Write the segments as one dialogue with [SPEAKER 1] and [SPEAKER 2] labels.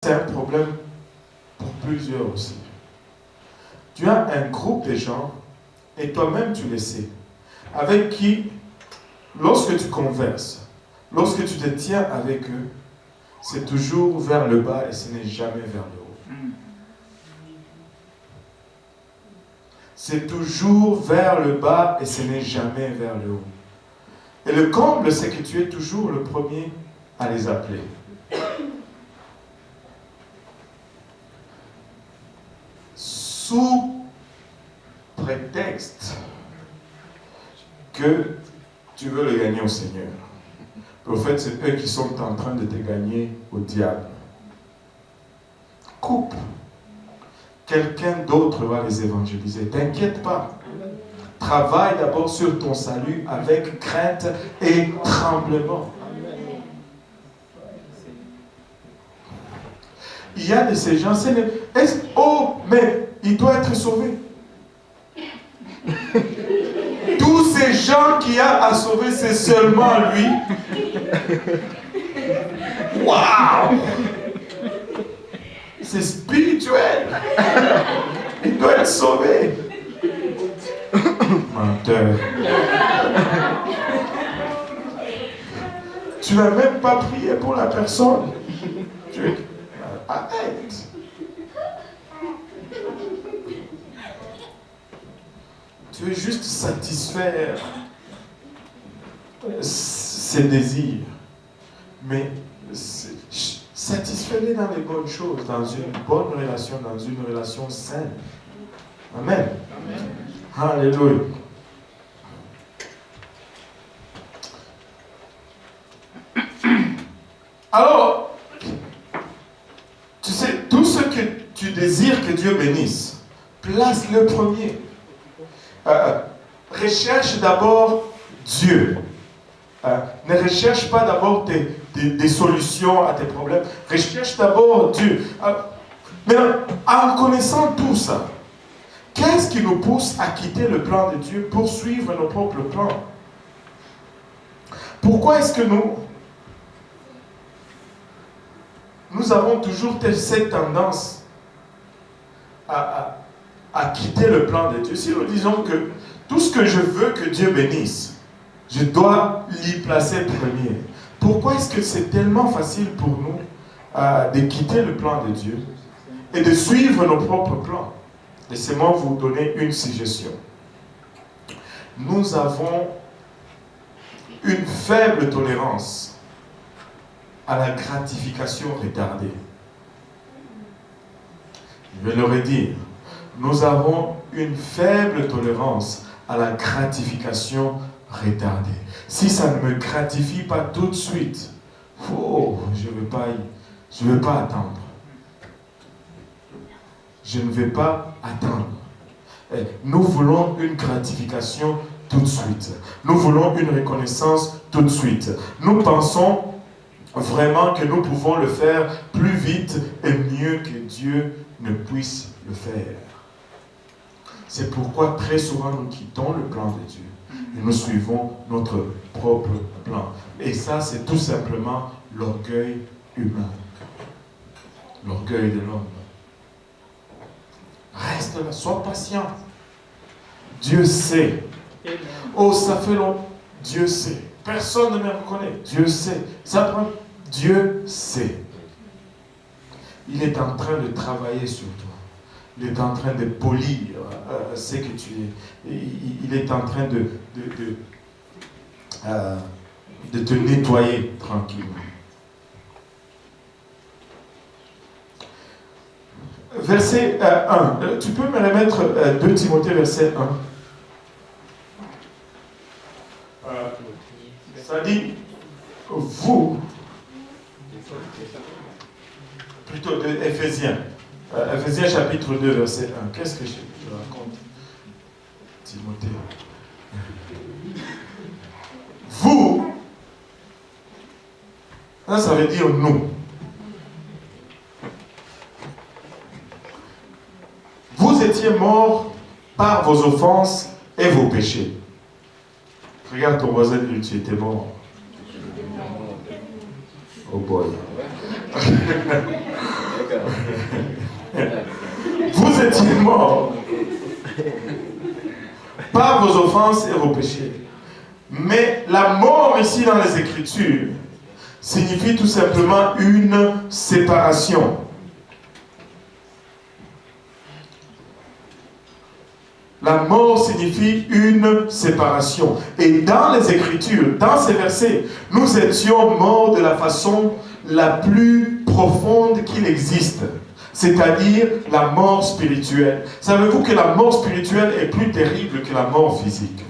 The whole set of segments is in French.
[SPEAKER 1] c'est un problème pour plusieurs aussi. Tu as un groupe de gens, et toi-même tu le sais, avec qui, lorsque tu converses, lorsque tu te tiens avec eux, c'est toujours vers le bas et ce n'est jamais vers le haut. C'est toujours vers le bas et ce n'est jamais vers le haut. Et le comble, c'est que tu es toujours le premier à les appeler. Sous prétexte que tu veux le gagner au Seigneur. Au fait, c'est eux qui sont en train de te gagner au diable. Coupe. Quelqu'un d'autre va les évangéliser. T'inquiète pas. Travaille d'abord sur ton salut avec crainte et tremblement. Il y a de ces gens, oh, mais il doit être sauvé. Tous ces gens qu'il y a à sauver, c'est seulement lui. Waouh! C'est spirituel. Il doit être sauvé. Menteur. Tu n'as même pas prié pour la personne. Arrête. Tu veux juste satisfaire ses désirs. Mais satisfais-les dans les bonnes choses, dans une bonne relation, dans une relation saine. Amen. Amen. Alléluia. Alors, tu sais, tout ce que tu désires que Dieu bénisse, place le premier. Recherche d'abord Dieu. Ne recherche pas d'abord des solutions à tes problèmes. Recherche d'abord Dieu. Mais en connaissant tout ça, qu'est-ce qui nous pousse à quitter le plan de Dieu pour suivre nos propres plans? Pourquoi est-ce que nous avons toujours cette tendance à quitter le plan de Dieu? Si nous disons que tout ce que je veux que Dieu bénisse, je dois l'y placer premier. Pourquoi est-ce que c'est tellement facile pour nous de quitter le plan de Dieu et de suivre nos propres plans? Laissez-moi vous donner une suggestion. Nous avons une faible tolérance à la gratification retardée. Je vais le redire. Nous avons une faible tolérance à la gratification retardée. Si ça ne me gratifie pas tout de suite, je ne vais pas attendre. Je ne vais pas attendre. Nous voulons une gratification tout de suite. Nous voulons une reconnaissance tout de suite. Nous pensons vraiment que nous pouvons le faire plus vite et mieux que Dieu ne puisse le faire. C'est pourquoi très souvent nous quittons le plan de Dieu et nous suivons notre propre plan. Et ça, c'est tout simplement l'orgueil humain. L'orgueil de l'homme. Reste là, sois patient. Dieu sait. Oh, ça fait longtemps. Dieu sait. Personne ne me reconnaît. Dieu sait. Ça prend. Dieu sait. Il est en train de travailler sur toi. Il est en train de polir ce que tu es. Il est en train de te nettoyer tranquillement. Verset 1. Tu peux me remettre 2 Timothée, verset 1. Ça dit, vous, plutôt de Éphésiens. Éphésiens chapitre 2, verset 1. Qu'est-ce que je raconte? Timothée. Vous, ça veut dire nous. Vous étiez morts par vos offenses et vos péchés. Regarde ton voisin, tu étais mort. Oh boy. Vous étiez morts par vos offenses et vos péchés. Mais la mort ici dans les Écritures signifie tout simplement une séparation. La mort signifie une séparation. Et dans les Écritures, dans ces versets, nous étions morts de la façon la plus profonde qu'il existe. C'est-à-dire la mort spirituelle. Savez-vous que la mort spirituelle est plus terrible que la mort physique?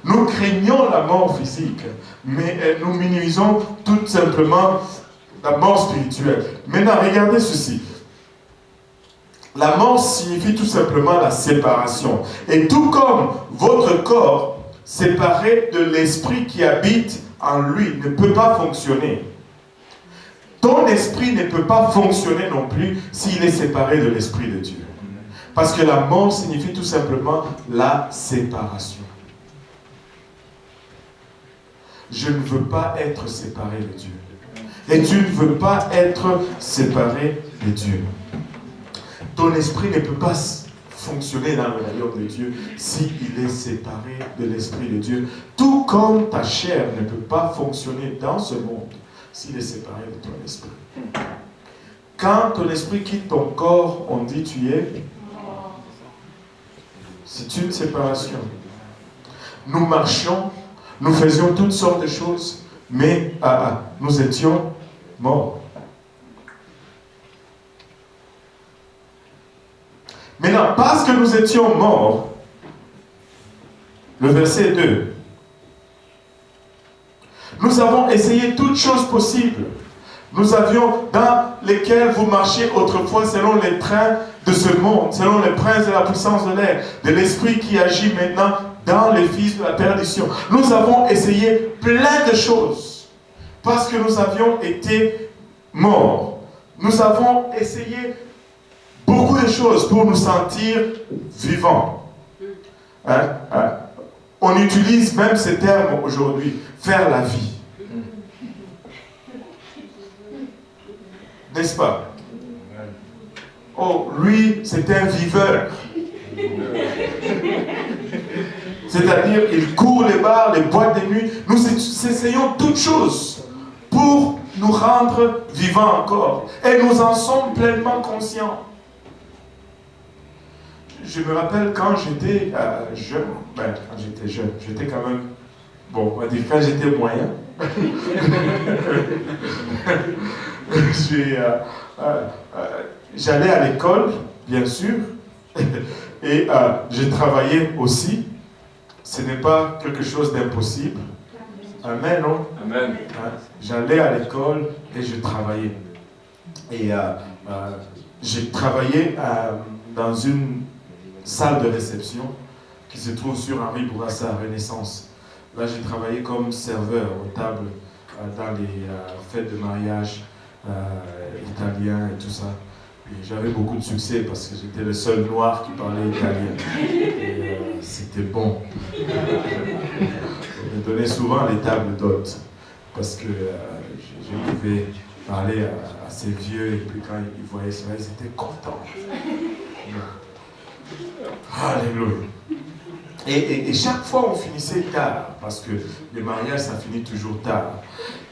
[SPEAKER 1] Nous craignons la mort physique, mais nous minimisons tout simplement la mort spirituelle. Maintenant, regardez ceci. La mort signifie tout simplement la séparation. Et tout comme votre corps, séparé de l'esprit qui habite en lui, ne peut pas fonctionner. Ton esprit ne peut pas fonctionner non plus s'il est séparé de l'esprit de Dieu. Parce que la mort signifie tout simplement la séparation. Je ne veux pas être séparé de Dieu. Et tu ne veux pas être séparé de Dieu. Ton esprit ne peut pas fonctionner dans le royaume de Dieu s'il est séparé de l'esprit de Dieu. Tout comme ta chair ne peut pas fonctionner dans ce monde s'il est séparé de ton esprit. Quand ton esprit quitte ton corps, on dit tu es. C'est une séparation. Nous marchions, nous faisions toutes sortes de choses, mais nous étions morts. Maintenant, parce que nous étions morts, le verset 2, nous avons essayé toutes choses possibles. Nous avions dans lesquelles vous marchiez autrefois selon les trains de ce monde, selon les princes de la puissance de l'air, de l'esprit qui agit maintenant dans les fils de la perdition. Nous avons essayé plein de choses parce que nous avions été morts. Nous avons essayé beaucoup de choses pour nous sentir vivants. On utilise même ce terme aujourd'hui, faire la vie. N'est-ce pas? Oh, lui, c'est un viveur. C'est-à-dire, il court les bars, les boîtes de nuit. Nous essayons toutes choses pour nous rendre vivants encore. Et nous en sommes pleinement conscients. Je me rappelle quand j'étais jeune, j'étais quand même, bon, on va dire quand j'étais moyen, j'allais à l'école, bien sûr, et j'ai travaillé aussi. Ce n'est pas quelque chose d'impossible. Amen, non?
[SPEAKER 2] Amen.
[SPEAKER 1] J'allais à l'école et je travaillais. Et j'ai travaillé dans une salle de réception qui se trouve sur Henri Bourassa, Renaissance. Là, j'ai travaillé comme serveur aux tables dans les fêtes de mariage italiens et tout ça. Et j'avais beaucoup de succès parce que j'étais le seul noir qui parlait italien. Et c'était bon. On me donnait souvent les tables d'hôtes parce que je pouvais parler à ces vieux et puis quand ils voyaient cela, ils étaient contents. Alléluia. Et chaque fois on finissait tard, parce que les mariages ça finit toujours tard.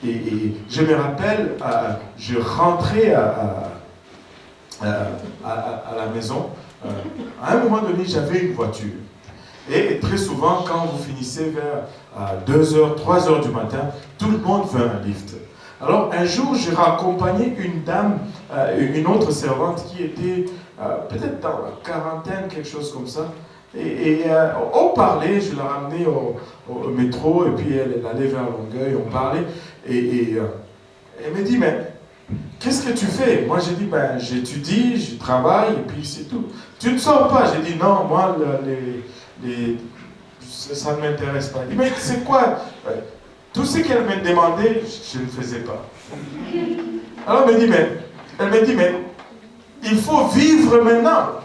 [SPEAKER 1] Et je me rappelle, je rentrais à la maison, à un moment donné j'avais une voiture. Et très souvent quand vous finissez vers 2h, 3h du matin, tout le monde veut un lift. Alors un jour j'ai raccompagné une dame, une autre servante qui était peut-être dans la quarantaine, quelque chose comme ça. Et on parlait, je l'ai ramenée au métro, et puis elle allait vers Longueuil, on parlait, et elle me dit, mais qu'est-ce que tu fais? Moi j'ai dit, ben j'étudie, je travaille, et puis c'est tout. Tu ne sors pas? J'ai dit, non, moi ça ne m'intéresse pas. Elle dit, mais c'est quoi? Tout ce qu'elle me demandait, je ne faisais pas. Alors elle me dit, mais il faut vivre maintenant.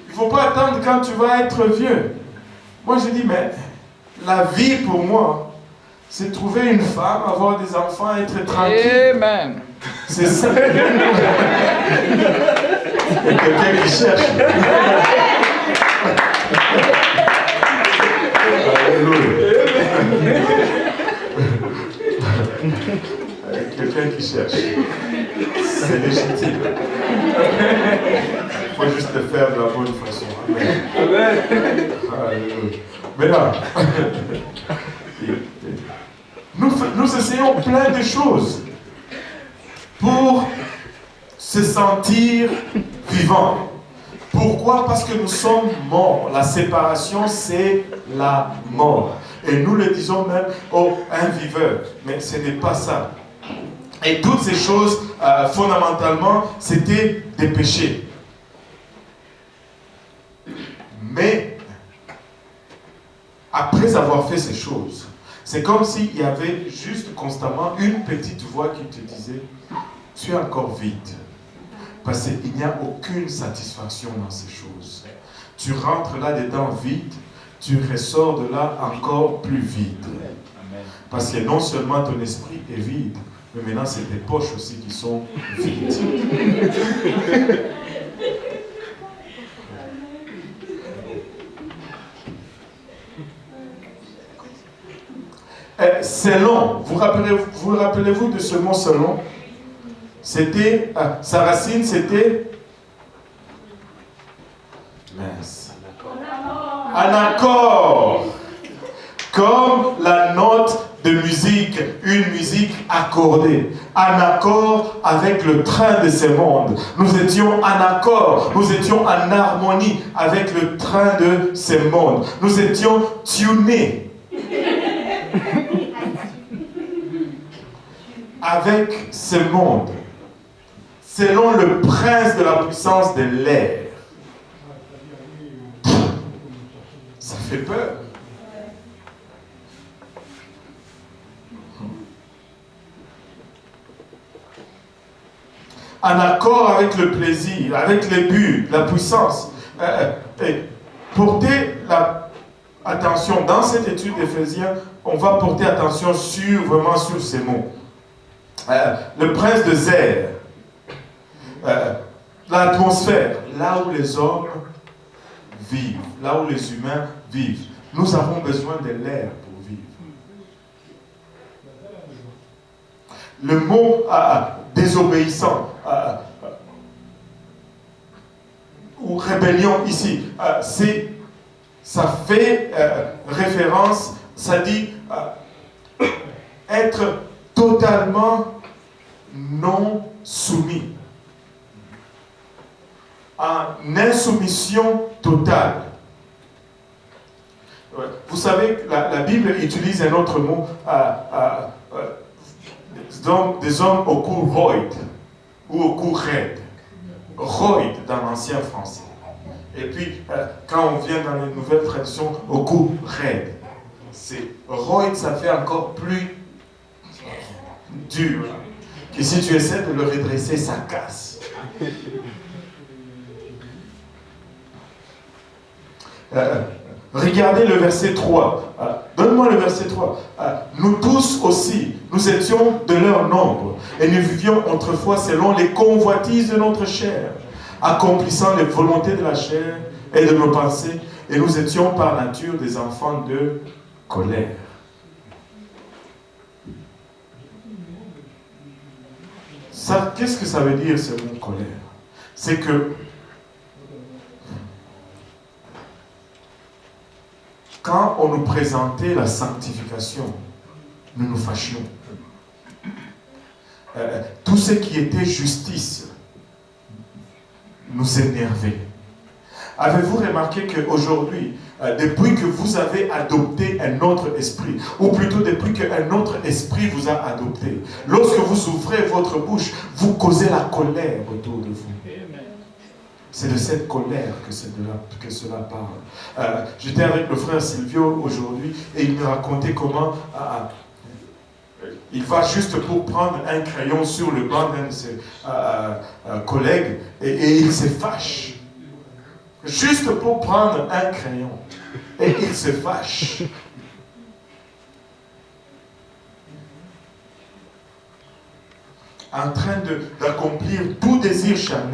[SPEAKER 1] Il ne faut pas attendre quand tu vas être vieux. Moi, je dis, mais la vie pour moi, c'est trouver une femme, avoir des enfants, être tranquille.
[SPEAKER 3] Amen.
[SPEAKER 1] C'est ça. Il y a quelqu'un qui cherche. Alléluia. Quelqu'un qui cherche. C'est légitime. Il faut juste le faire de la bonne façon. Amen. Alléluia. Maintenant, nous essayons plein de choses pour se sentir vivant. Pourquoi? Parce que nous sommes morts. La séparation, c'est la mort. Et nous le disons même, oh, un viveur. Mais ce n'est pas ça. Et toutes ces choses, fondamentalement, c'était des péchés. Mais, après avoir fait ces choses, c'est comme s'il y avait juste constamment une petite voix qui te disait, tu es encore vide. Parce qu'il n'y a aucune satisfaction dans ces choses. Tu rentres là-dedans vide, tu ressors de là encore plus vide. Parce que non seulement ton esprit est vide, mais maintenant c'est tes poches aussi qui sont vides. Selon, vous rappelez-vous de ce mot selon? C'était, sa racine c'était mince. Un accord. Comme la note de musique, une musique accordée. Un accord avec le train de ce monde. Nous étions en accord, nous étions en harmonie avec le train de ce monde. Nous étions tunés avec ce monde. Selon le prince de la puissance de l'air. Ça fait peur. En accord avec le plaisir, avec les buts, la puissance. Porter attention, dans cette étude d'Éphésiens, on va porter attention vraiment sur ces mots. Le prince de Zère. L'atmosphère, là où les hommes vivent, là où les humains vivent. Nous avons besoin de l'air pour vivre. Le mot désobéissant ou rébellion ici, ça fait référence, ça dit être totalement non soumis. En insoumission totale. Vous savez, la Bible utilise un autre mot, des hommes au cou roide, ou au cou raide. Roide dans l'ancien français. Et puis, quand on vient dans les nouvelles traductions, au cou raide. Roide, ça fait encore plus dur. Et si tu essaies de le redresser, ça casse. Regardez le verset 3. Donne-moi le verset 3. Nous tous aussi, nous étions de leur nombre, et nous vivions autrefois selon les convoitises de notre chair, accomplissant les volontés de la chair et de nos pensées, et nous étions par nature des enfants de colère. Ça, qu'est-ce que ça veut dire ce mot colère? C'est que quand on nous présentait la sanctification, nous nous fâchions. Tout ce qui était justice nous énervait. Avez-vous remarqué qu'aujourd'hui, depuis que vous avez adopté un autre esprit, ou plutôt depuis qu'un autre esprit vous a adopté, lorsque vous ouvrez votre bouche, vous causez la colère autour de vous. C'est de cette colère que cela parle. J'étais avec le frère Silvio aujourd'hui et il me racontait comment il va juste pour prendre un crayon sur le banc d'un de ses collègues et il se fâche. Juste pour prendre un crayon. Et il se fâche. En train d'accomplir tout désir charnel.